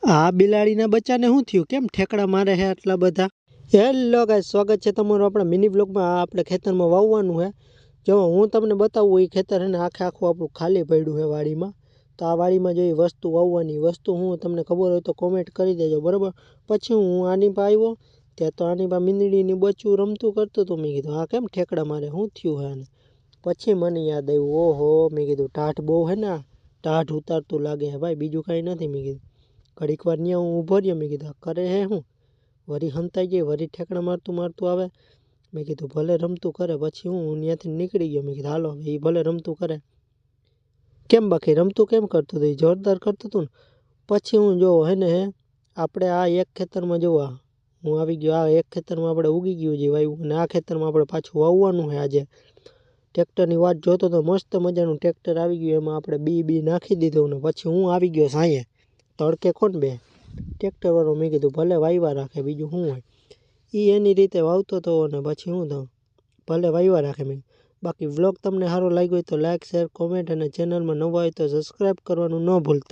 આ બિલાડીના બચ્ચાને શું થયું? કેમ ઠેકડા મારે છે આટલા બધા? હેલો ગાઈસ, સ્વાગત છે તમારું આપણા મિની બ્લોગમાં. આપણે ખેતરમાં વાવવાનું છે. જો હું તમને બતાવું, એ ખેતર છે ને આખે આખું આપણું ખાલી પડ્યું છે વાડીમાં. તો આ વાડીમાં જે વસ્તુ વાવવાની વસ્તુ હું તમને ખબર હોય તો કોમેન્ટ કરી દેજો, બરાબર. પછી હું આની પાસે આવ્યો ત્યાં તો આની પાસે મીંદડીની બચ્ચું રમતું કરતું હતું. મેં કીધું આ કેમ ઠેકડા મારે, શું થયું છે આને? પછી મને યાદ આવ્યું, ઓહો, મેં કીધું ટાઢ બહુ છે ને, ટાઢ ઉતારતું લાગે છે ભાઈ, બીજું કાંઈ નથી. મેં કીધું ઘડીક વાર ત્યાં હું ઊભો રહ્યો. મેં કીધું કરે હે હું વરી હંતાઈ જાય, વરી ઠેકડા મારતું આવે. મેં કીધું ભલે રમતું કરે. પછી હું ત્યાંથી નીકળી ગયો. મેં કીધું હાલો એ ભલે રમતું કરે. કેમ બાકી રમતું કેમ કરતું હતું? એ જોરદાર કરતું હતું ને. પછી હું જોવો હે ને આપણે આ એક ખેતરમાં જોવા હું આવી ગયો. આ એક ખેતરમાં આપણે ઉગી ગયું જે વાવ્યું, અને આ ખેતરમાં આપણે પાછું વાવવાનું છે આજે. ટ્રેક્ટરની વાત જોતો તો મસ્ત મજાનું ટ્રેક્ટર આવી ગયું. એમાં આપણે બી નાખી દીધું ને પછી હું આવી ગયો સાંયે. તડકે કોણ બે ટ્રેક્ટરવાળો. મેં કીધું ભલે વાવ્યા રાખે, બીજું શું હોય. એ એની રીતે વાવતો હતો અને પછી હું તો ભલે વાવ્યા રાખે. મેં બાકી વ્લોગ તમને સારો લાગ્યો હોય તો લાઇક, શેર, કોમેન્ટ અને ચેનલમાં નવા હોય તો સબસ્ક્રાઈબ કરવાનું ન ભૂલતા.